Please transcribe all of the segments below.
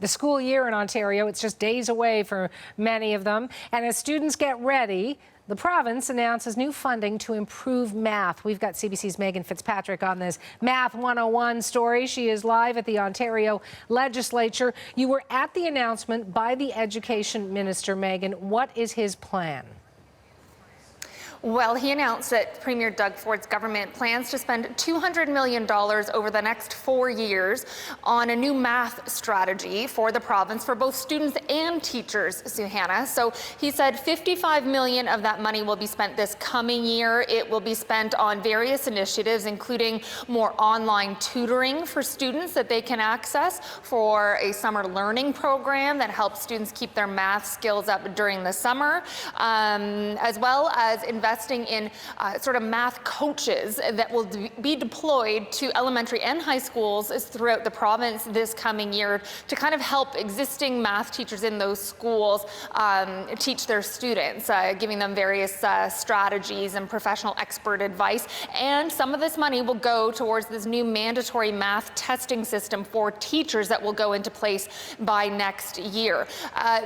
the school year in Ontario. It's just days away for many of them. And as students get ready, the province announces new funding to improve math. We've got CBC's Megan Fitzpatrick on this Math 101 story. She is live at the Ontario Legislature. You were at the announcement by the Education Minister, Megan. What is his plan? Well, he announced that Premier Doug Ford's government plans to spend $200 million over the next 4 years on a new math strategy for the province for both students and teachers, Suhana. So he said $55 million of that money will be spent this coming year. It will be spent on various initiatives, including more online tutoring for students that they can access, for a summer learning program that helps students keep their math skills up during the summer, as well as investing in sort of math coaches that will be deployed to elementary and high schools throughout the province this coming year to kind of help existing math teachers in those schools teach their students, giving them various strategies and professional expert advice. And some of this money will go towards this new mandatory math testing system for teachers that will go into place by next year.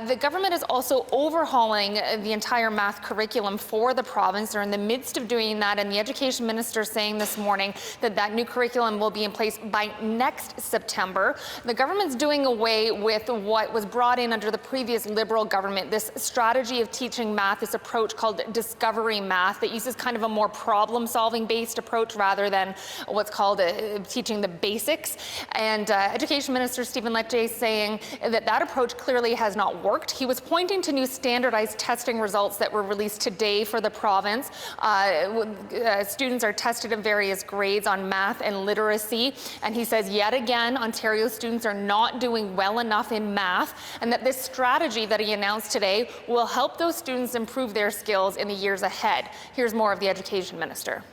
The government is also overhauling the entire math curriculum for the province. They're in the midst of doing that, and the Education Minister saying this morning that that new curriculum will be in place by next September. The government's doing away with what was brought in under the previous Liberal government, this strategy of teaching math, this approach called discovery math that uses kind of a more problem-solving based approach rather than what's called teaching the basics. And Education Minister Stephen Lecce saying that that approach clearly has not worked. He was pointing to new standardized testing results that were released today for the province. Students are tested in various grades on math and literacy, and he says yet again Ontario students are not doing well enough in math, and that this strategy that he announced today will help those students improve their skills in the years ahead. Here's more of the Education Minister.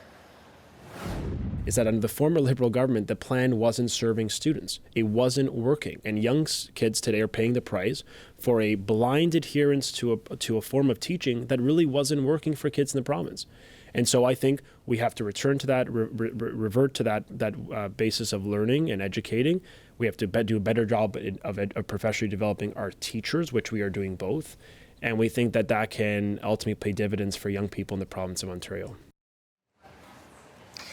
Is that under the former Liberal government, the plan wasn't serving students. It wasn't working. And young kids today are paying the price for a blind adherence to a form of teaching that really wasn't working for kids in the province. And so I think we have to return to that, revert to that basis of learning and educating. We have to do a better job of professionally developing our teachers, which we are doing both. And we think that that can ultimately pay dividends for young people in the province of Ontario.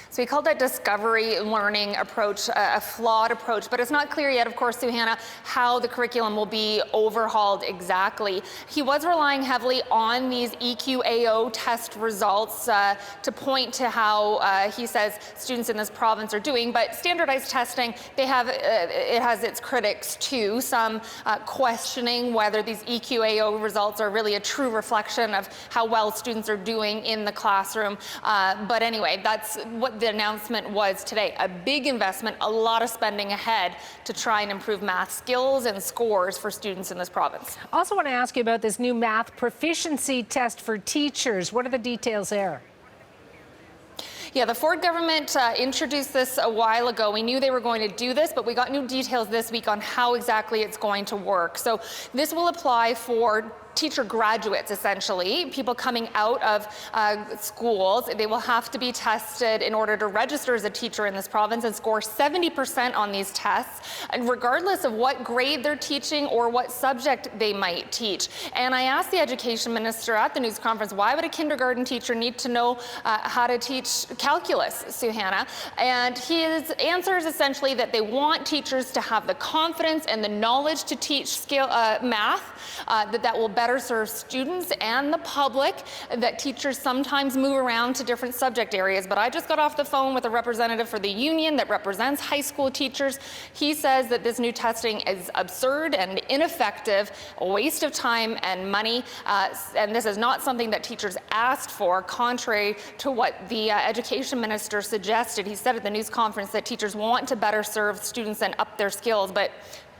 So he called that discovery learning approach a flawed approach, but it's not clear yet, of course, Suhana, how the curriculum will be overhauled exactly. He was relying heavily on these EQAO test results to point to how he says students in this province are doing, but standardized testing, it has its critics too, some questioning whether these EQAO results are really a true reflection of how well students are doing in the classroom. But anyway, that's what the announcement was today. A big investment, a lot of spending ahead to try and improve math skills and scores for students in this province. Also want to ask you about this new math proficiency test for teachers. What are the details there? Yeah, the Ford government introduced this a while ago. We knew they were going to do this, but we got new details this week on how exactly it's going to work. So this will apply for teacher graduates, essentially, people coming out of schools. They will have to be tested in order to register as a teacher in this province and score 70% on these tests, and regardless of what grade they're teaching or what subject they might teach. And I asked the Education Minister at the news conference, why would a kindergarten teacher need to know how to teach calculus, Suhana? And his answer is essentially that they want teachers to have the confidence and the knowledge to teach math, that will better serve students and the public, that teachers sometimes move around to different subject areas. But I just got off the phone with a representative for the union that represents high school teachers. He says that this new testing is absurd and ineffective, a waste of time and money, and this is not something that teachers asked for, contrary to what the Education Minister suggested. He said at the news conference that teachers want to better serve students and up their skills, but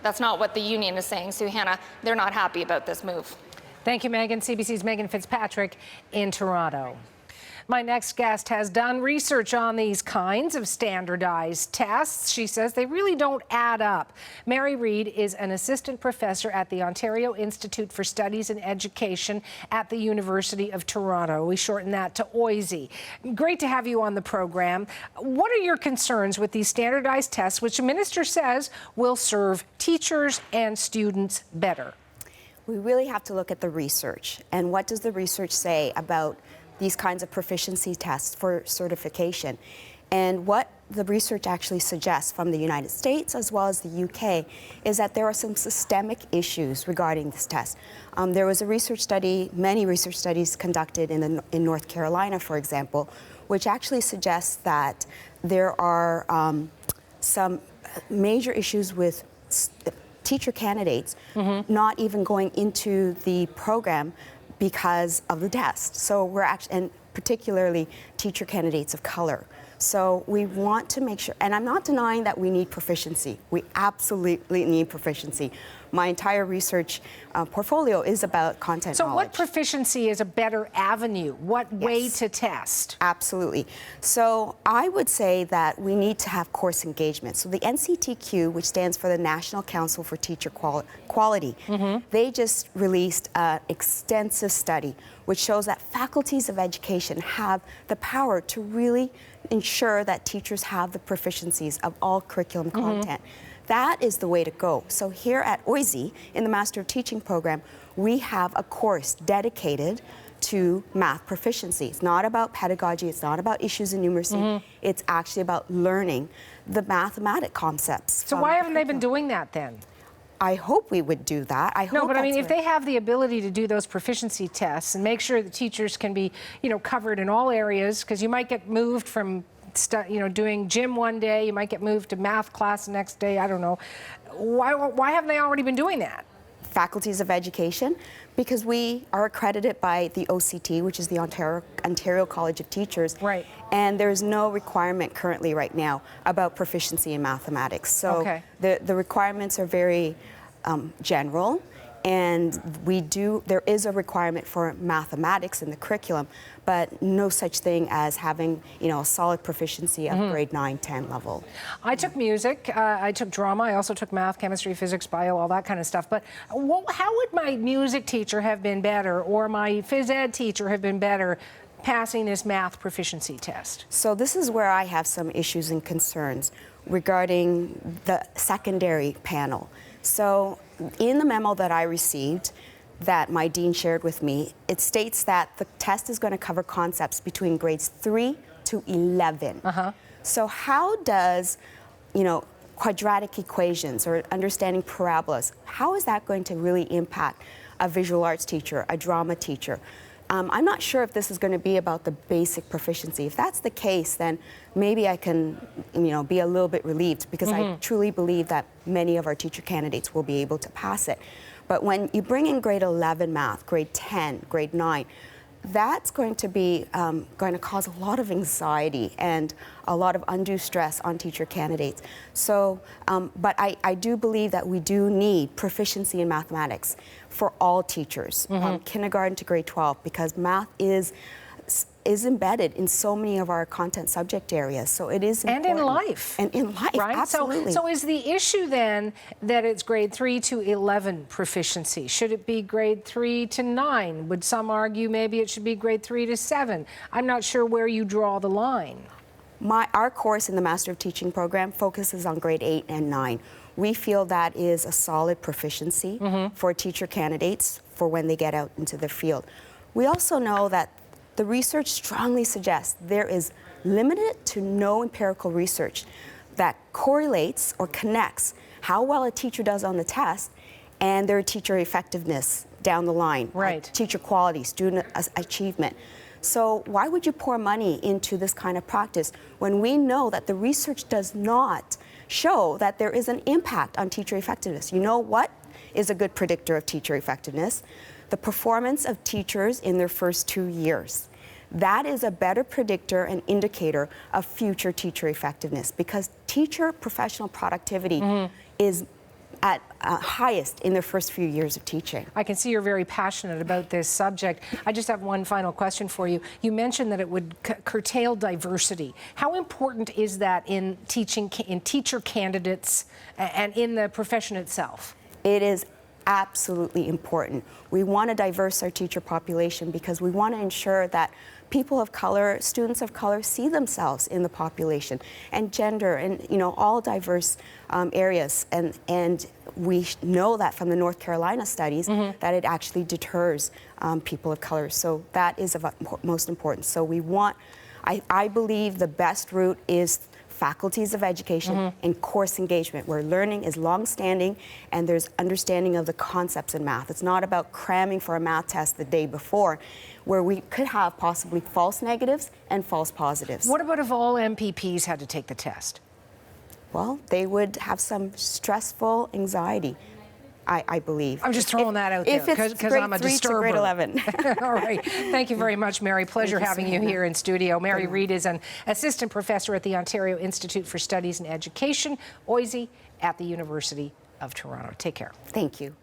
that's not what the union is saying. Suhana, they're not happy about this move. Thank you, Megan. CBC's Megan Fitzpatrick in Toronto. My next guest has done research on these kinds of standardized tests. She says they really don't add up. Mary Reid is an assistant professor at the Ontario Institute for Studies in Education at the University of Toronto. We shorten that to OISE. Great to have you on the program. What are your concerns with these standardized tests, which the minister says will serve teachers and students better? We really have to look at the research. And what does the research say about these kinds of proficiency tests for certification? And what the research actually suggests from the United States as well as the UK is that there are some systemic issues regarding this test. There was a research study, many research studies conducted in North Carolina, for example, which actually suggests that there are some major issues with teacher candidates not even going into the program because of the test. So we're actually, and particularly teacher candidates of color. So we want to make sure, and I'm not denying that we need proficiency. We absolutely need proficiency. My entire research portfolio is about content knowledge. So what proficiency is a better avenue? What way to test? Absolutely. So I would say that we need to have course engagement. So the NCTQ, which stands for the National Council for Teacher Quality, they just released an extensive study which shows that faculties of education have the power to really ensure that teachers have the proficiencies of all curriculum content. That is the way to go. So here at OISE, in the Master of Teaching program, we have a course dedicated to math proficiency. It's not about pedagogy, it's not about issues in numeracy, it's actually about learning the mathematic concepts. So why haven't they been doing that then? I hope we would do that. No, but I mean, if they have the ability to do those proficiency tests and make sure that teachers can be, covered in all areas, because you might get moved from doing gym one day, you might get moved to math class the next day, I don't know. Why haven't they already been doing that? Faculties of education, because we are accredited by the OCT, which is the Ontario College of Teachers. Right. And there's no requirement currently right now about proficiency in mathematics. So the requirements are very general. And there is a requirement for mathematics in the curriculum, but no such thing as having, a solid proficiency of grade 9, 10 level. I took music, I took drama, I also took math, chemistry, physics, bio, all that kind of stuff. But how would my music teacher have been better, or my phys ed teacher have been better passing this math proficiency test? So this is where I have some issues and concerns regarding the secondary panel. So in the memo that I received that my dean shared with me, it states that the test is going to cover concepts between grades 3 to 11. So how does, quadratic equations or understanding parabolas, how is that going to really impact a visual arts teacher, a drama teacher? I'm not sure if this is going to be about the basic proficiency. If that's the case, then maybe I can, be a little bit relieved, because I truly believe that many of our teacher candidates will be able to pass it. But when you bring in grade 11 math, grade 10, grade 9, that's going to be going to cause a lot of anxiety and a lot of undue stress on teacher candidates. So, but I do believe that we do need proficiency in mathematics for all teachers, kindergarten to grade 12, because math is embedded in so many of our content subject areas. So it is important. And in life. And in life, right? absolutely. So is the issue then that it's grade 3 to 11 proficiency? Should it be grade 3 to 9? Would some argue maybe it should be grade 3 to 7? I'm not sure where you draw the line. Our course in the Master of Teaching program focuses on grade 8 and 9. We feel that is a solid proficiency for teacher candidates for when they get out into the field. We also know that the research strongly suggests there is limited to no empirical research that correlates or connects how well a teacher does on the test and their teacher effectiveness down the line. Right. Teacher quality, student achievement. So why would you pour money into this kind of practice when we know that the research does not show that there is an impact on teacher effectiveness? You know what is a good predictor of teacher effectiveness? The performance of teachers in their first 2 years. That is a better predictor and indicator of future teacher effectiveness, because teacher professional productivity is at highest in their first few years of teaching. I can see you're very passionate about this subject. I just have one final question for you. You mentioned that it would curtail diversity. How important is that in teaching, in teacher candidates and in the profession itself? It is absolutely important. We want to diverse our teacher population because we want to ensure that people of color, students of color, see themselves in the population, and gender, and all diverse areas. And we know that from the North Carolina studies that it actually deters people of color. So that is of most importance. So we want, I believe the best route is faculties of education and course engagement, where learning is long-standing and there's understanding of the concepts in math. It's not about cramming for a math test the day before, where we could have possibly false negatives and false positives. What about if all MPPs had to take the test? Well, they would have some stressful anxiety, I believe. I'm just throwing that out there because I'm a disturber. Grade 11. All right. Thank you very much, Mary. Pleasure having you here in studio. Mary Reid is an assistant professor at the Ontario Institute for Studies in Education, OISE, at the University of Toronto. Take care. Thank you.